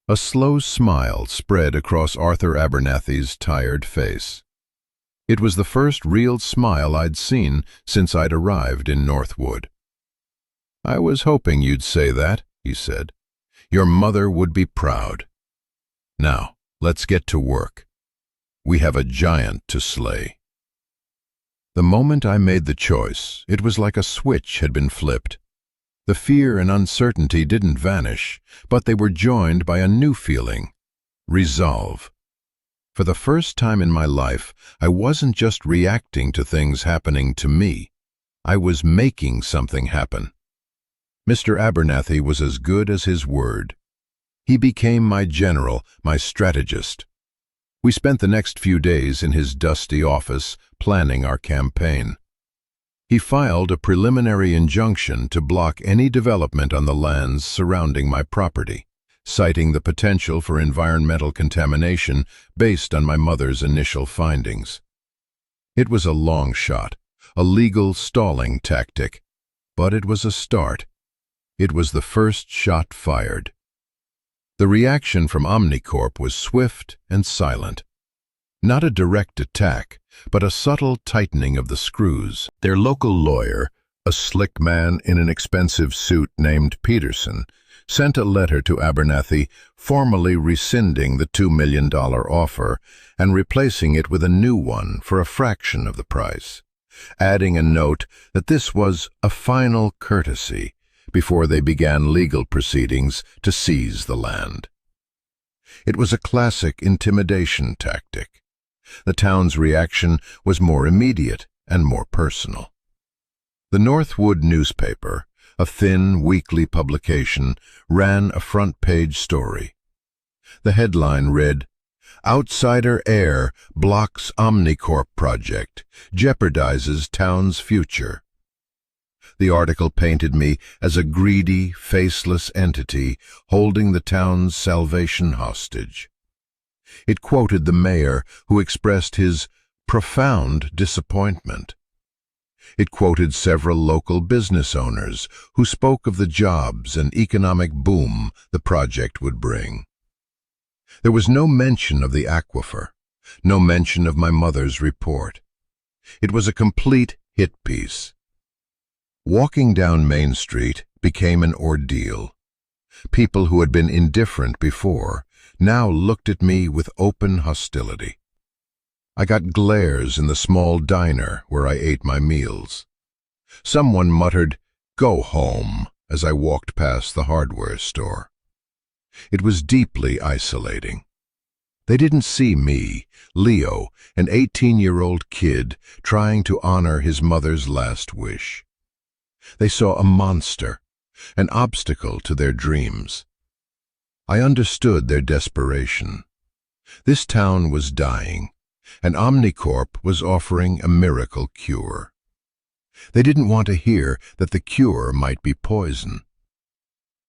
A slow smile spread across Arthur Abernathy's tired face. It was the first real smile I'd seen since I'd arrived in Northwood. "I was hoping you'd say that," he said. "Your mother would be proud. Now, let's get to work. We have a giant to slay." The moment I made the choice, it was like a switch had been flipped. The fear and uncertainty didn't vanish, but they were joined by a new feeling: resolve. For the first time in my life, I wasn't just reacting to things happening to me. I was making something happen. Mr. Abernathy was as good as his word. He became my general, my strategist. We spent the next few days in his dusty office planning our campaign. He filed a preliminary injunction to block any development on the lands surrounding my property, citing the potential for environmental contamination based on my mother's initial findings. It was a long shot, a legal stalling tactic, but it was a start. It was the first shot fired. The reaction from Omnicorp was swift and silent. Not a direct attack, but a subtle tightening of the screws. Their local lawyer, a slick man in an expensive suit named Peterson, sent a letter to Abernathy formally rescinding the $2 million offer and replacing it with a new one for a fraction of the price, adding a note that this was a final courtesy before they began legal proceedings to seize the land. It was a classic intimidation tactic. The town's reaction was more immediate and more personal. The Northwood newspaper, a thin weekly publication, ran a front-page story. The headline read, "Outsider Heir Blocks Omnicorp Project, Jeopardizes Town's Future." The article painted me as a greedy, faceless entity holding the town's salvation hostage. It quoted the mayor, who expressed his profound disappointment. It quoted several local business owners who spoke of the jobs and economic boom the project would bring. There was no mention of the aquifer, no mention of my mother's report. It was a complete hit piece. Walking down Main Street became an ordeal. People who had been indifferent before now looked at me with open hostility. I got glares in the small diner where I ate my meals. Someone muttered, "Go home," as I walked past the hardware store. It was deeply isolating. They didn't see me, Leo, an 18-year-old kid trying to honor his mother's last wish. They saw a monster, an obstacle to their dreams. I understood their desperation. This town was dying, and Omnicorp was offering a miracle cure. They didn't want to hear that the cure might be poison.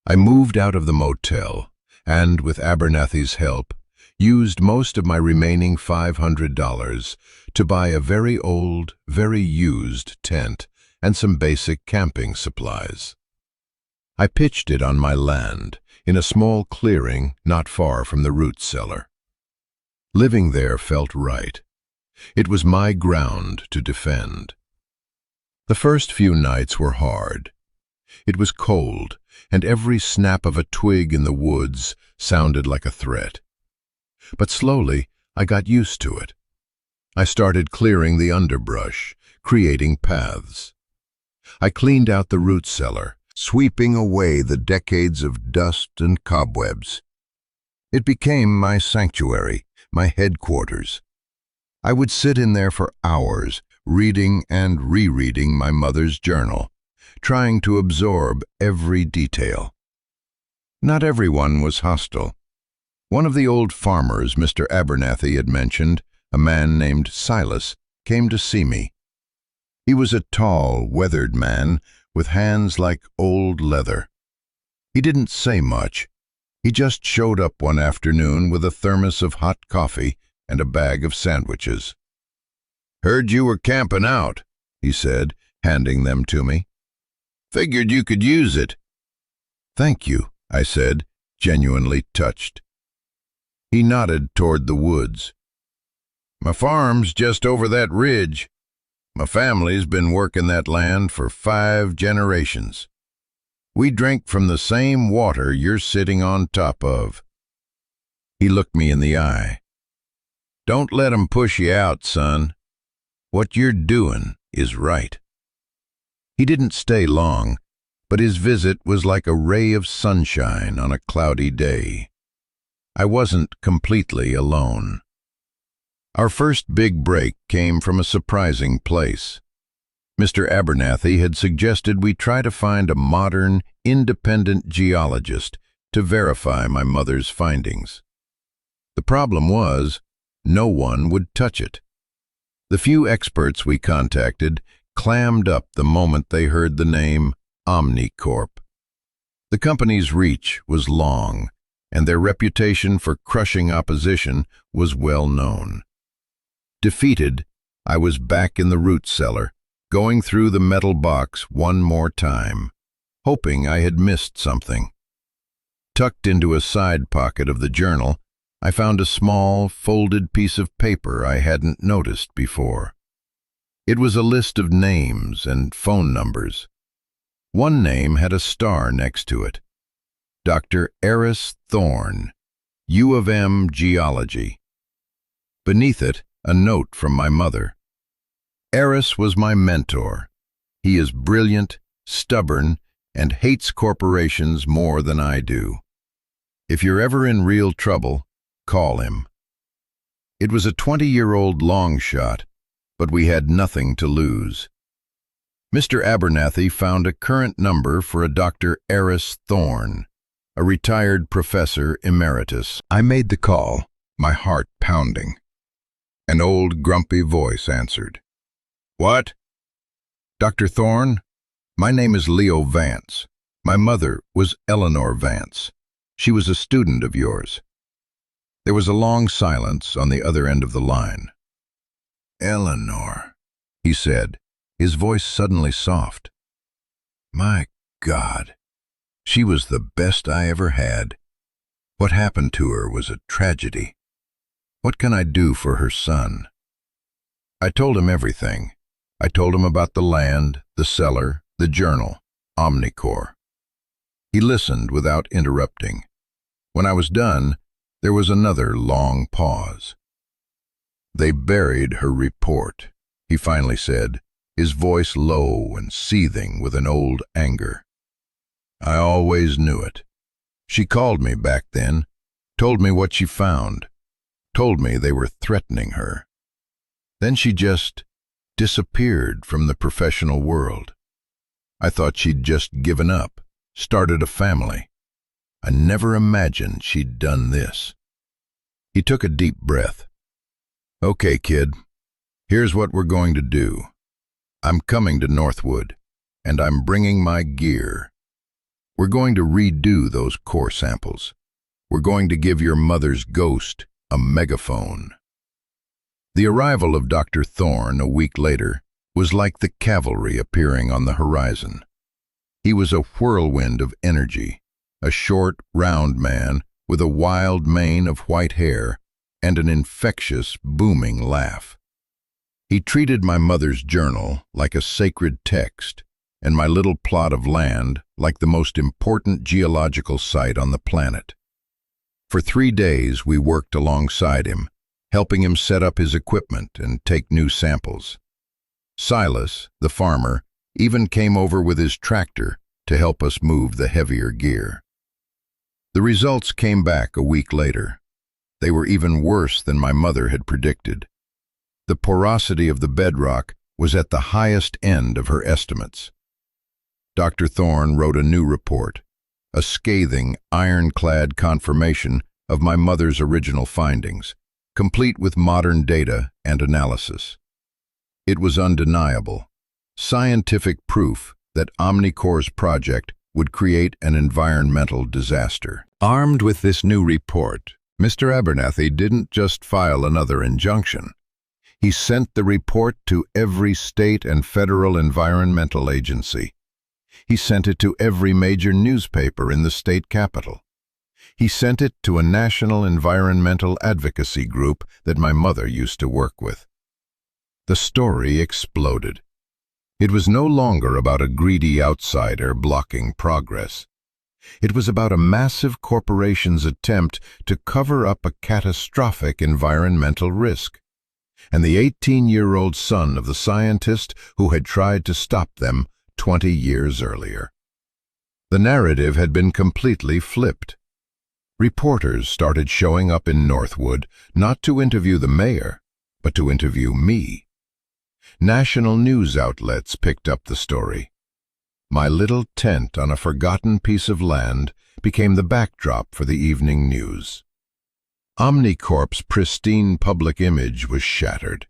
I moved out of the motel and, with Abernathy's help, used most of my remaining $500 to buy a very old, very used tent and some basic camping supplies. I pitched it on my land, in a small clearing not far from the root cellar. Living there felt right. It was my ground to defend. The first few nights were hard. It was cold, and every snap of a twig in the woods sounded like a threat. But slowly, I got used to it. I started clearing the underbrush, creating paths. I cleaned out the root cellar, sweeping away the decades of dust and cobwebs. It became my sanctuary, my headquarters. I would sit in there for hours, reading and rereading my mother's journal, trying to absorb every detail. Not everyone was hostile. One of the old farmers Mr. Abernathy had mentioned, a man named Silas, came to see me. He was a tall, weathered man with hands like old leather. He didn't say much. He just showed up one afternoon with a thermos of hot coffee and a bag of sandwiches. "Heard you were camping out," he said, handing them to me. "Figured you could use it." "Thank you," I said, genuinely touched. He nodded toward the woods. "My farm's just over that ridge. My family's been working that land for 5 generations. We drink from the same water you're sitting on top of." He looked me in the eye. "Don't let 'em push you out, son. What you're doing is right." He didn't stay long, but his visit was like a ray of sunshine on a cloudy day. I wasn't completely alone. Our first big break came from a surprising place. Mr. Abernathy had suggested we try to find a modern, independent geologist to verify my mother's findings. The problem was, no one would touch it. The few experts we contacted clammed up the moment they heard the name Omnicorp. The company's reach was long, and their reputation for crushing opposition was well known. Defeated, I was back in the root cellar, going through the metal box one more time, hoping I had missed something. Tucked into a side pocket of the journal, I found a small, folded piece of paper I hadn't noticed before. It was a list of names and phone numbers. One name had a star next to it. Dr. Eris Thorne, U of M Geology. Beneath it, a note from my mother. "Eris was my mentor. He is brilliant, stubborn, and hates corporations more than I do. If you're ever in real trouble, call him." It was a 20-year-old long shot, but we had nothing to lose. Mr. Abernathy found a current number for a Dr. Eris Thorne, a retired professor emeritus. I made the call, my heart pounding. An old, grumpy voice answered. "What?" "Dr. Thorne, my name is Leo Vance. My mother was Eleanor Vance. She was a student of yours." There was a long silence on the other end of the line. "Eleanor," he said, his voice suddenly soft. "My God, she was the best I ever had. What happened to her was a tragedy. What can I do for her son?" I told him everything. I told him about the land, the cellar, the journal, Omnicorp. He listened without interrupting. When I was done, there was another long pause. "They buried her report," he finally said, his voice low and seething with an old anger. "I always knew it. She called me back then, told me what she found, told me they were threatening her. Then she just disappeared from the professional world. I thought she'd just given up, started a family. I never imagined she'd done this." He took a deep breath. "Okay, kid, here's what we're going to do. I'm coming to Northwood, and I'm bringing my gear. We're going to redo those core samples. We're going to give your mother's ghost a megaphone." The arrival of Dr. Thorne a week later was like the cavalry appearing on the horizon. He was a whirlwind of energy, a short, round man with a wild mane of white hair and an infectious, booming laugh. He treated my mother's journal like a sacred text, and my little plot of land like the most important geological site on the planet. For 3 days we worked alongside him, helping him set up his equipment and take new samples. Silas, the farmer, even came over with his tractor to help us move the heavier gear. The results came back a week later. They were even worse than my mother had predicted. The porosity of the bedrock was at the highest end of her estimates. Dr. Thorne wrote a new report, a scathing, ironclad confirmation of my mother's original findings, complete with modern data and analysis. It was undeniable, scientific proof that Omnicore's project would create an environmental disaster. Armed with this new report, Mr. Abernathy didn't just file another injunction. He sent the report to every state and federal environmental agency. He sent it to every major newspaper in the state capital. He sent it to a national environmental advocacy group that my mother used to work with. The story exploded. It was no longer about a greedy outsider blocking progress. It was about a massive corporation's attempt to cover up a catastrophic environmental risk, and the 18-year-old son of the scientist who had tried to stop them 20 years earlier. The narrative had been completely flipped. Reporters started showing up in Northwood not to interview the mayor, but to interview me. National news outlets picked up the story. My little tent on a forgotten piece of land became the backdrop for the evening news. Omnicorp's pristine public image was shattered.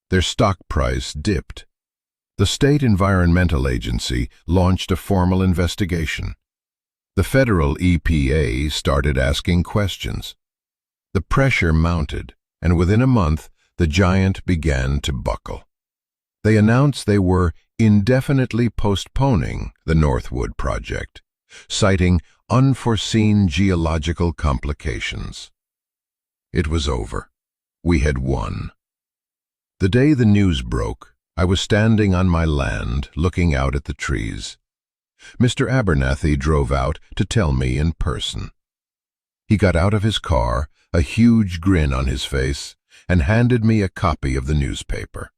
Their stock price dipped. The State Environmental Agency launched a formal investigation. The federal EPA started asking questions. The pressure mounted, and within a month, the giant began to buckle. They announced they were indefinitely postponing the Northwood project, citing unforeseen geological complications. It was over. We had won. The day the news broke, I was standing on my land, looking out at the trees. Mr. Abernathy drove out to tell me in person. He got out of his car, a huge grin on his face, and handed me a copy of the newspaper.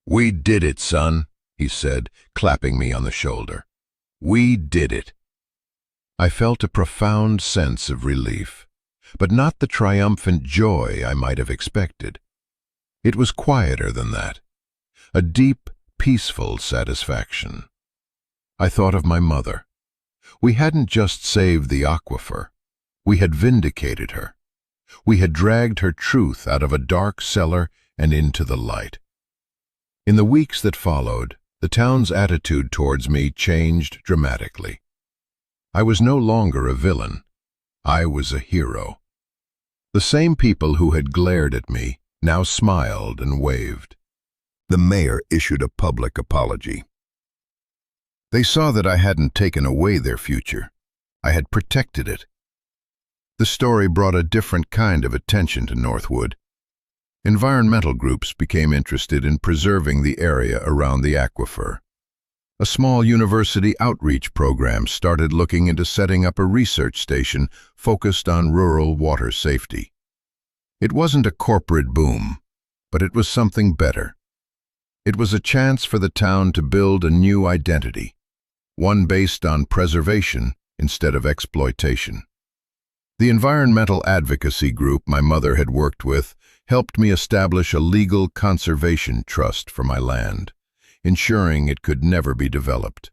"We did it, son," he said, clapping me on the shoulder. "We did it." I felt a profound sense of relief, but not the triumphant joy I might have expected. It was quieter than that, a deep, peaceful satisfaction. I thought of my mother. We hadn't just saved the aquifer. We had vindicated her. We had dragged her truth out of a dark cellar and into the light. In the weeks that followed, the town's attitude towards me changed dramatically. I was no longer a villain. I was a hero. The same people who had glared at me now smiled and waved. The mayor issued a public apology. They saw that I hadn't taken away their future. I had protected it. The story brought a different kind of attention to Northwood. Environmental groups became interested in preserving the area around the aquifer. A small university outreach program started looking into setting up a research station focused on rural water safety. It wasn't a corporate boom, but it was something better. It was a chance for the town to build a new identity, one based on preservation instead of exploitation. The environmental advocacy group my mother had worked with helped me establish a legal conservation trust for my land, ensuring it could never be developed.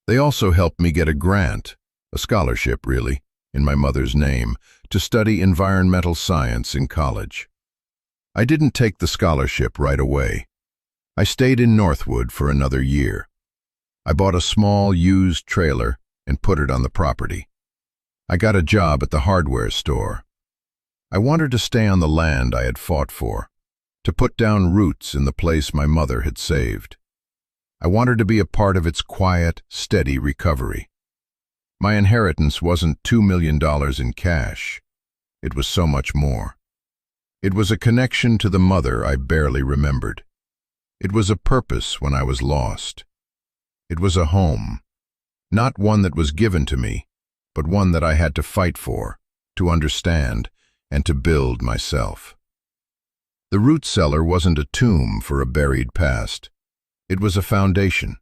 They also helped me get a grant, a scholarship really, in my mother's name, to study environmental science in college. I didn't take the scholarship right away. I stayed in Northwood for another year. I bought a small used trailer and put it on the property. I got a job at the hardware store. I wanted to stay on the land I had fought for, to put down roots in the place my mother had saved. I wanted to be a part of its quiet, steady recovery. My inheritance wasn't $2 million in cash. It was so much more. It was a connection to the mother I barely remembered. It was a purpose when I was lost. It was a home, not one that was given to me, but one that I had to fight for, to understand, and to build myself. The root cellar wasn't a tomb for a buried past. It was a foundation.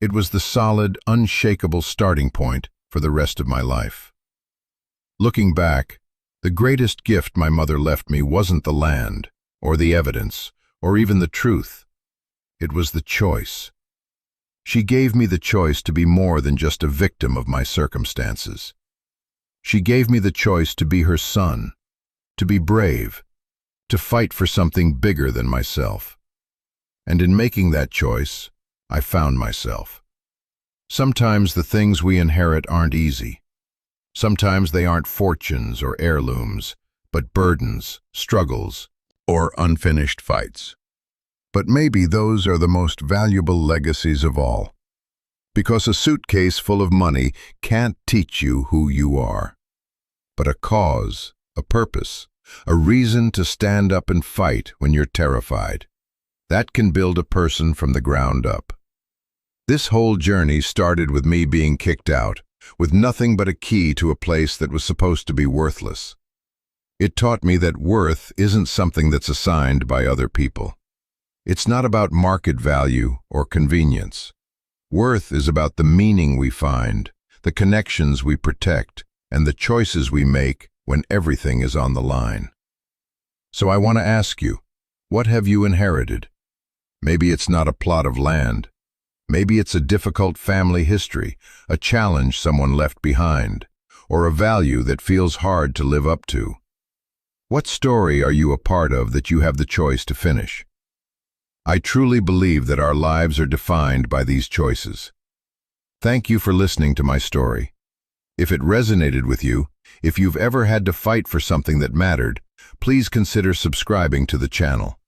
It was the solid, unshakable starting point for the rest of my life. Looking back, the greatest gift my mother left me wasn't the land, or the evidence, or even the truth. It was the choice. She gave me the choice to be more than just a victim of my circumstances. She gave me the choice to be her son, to be brave, to fight for something bigger than myself. And in making that choice, I found myself. Sometimes the things we inherit aren't easy. Sometimes they aren't fortunes or heirlooms, but burdens, struggles, or unfinished fights. But maybe those are the most valuable legacies of all. Because a suitcase full of money can't teach you who you are. But a cause, a purpose, a reason to stand up and fight when you're terrified, that can build a person from the ground up. This whole journey started with me being kicked out, with nothing but a key to a place that was supposed to be worthless. It taught me that worth isn't something that's assigned by other people. It's not about market value or convenience. Worth is about the meaning we find, the connections we protect, and the choices we make when everything is on the line. So I want to ask you, what have you inherited? Maybe it's not a plot of land. Maybe it's a difficult family history, a challenge someone left behind, or a value that feels hard to live up to. What story are you a part of that you have the choice to finish? I truly believe that our lives are defined by these choices. Thank you for listening to my story. If it resonated with you, if you've ever had to fight for something that mattered, please consider subscribing to the channel.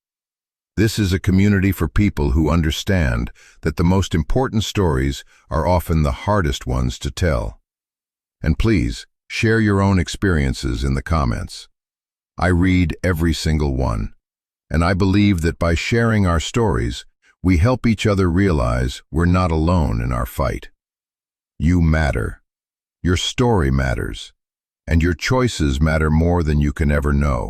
This is a community for people who understand that the most important stories are often the hardest ones to tell. And please, share your own experiences in the comments. I read every single one. And I believe that by sharing our stories, we help each other realize we're not alone in our fight. You matter. Your story matters. And your choices matter more than you can ever know.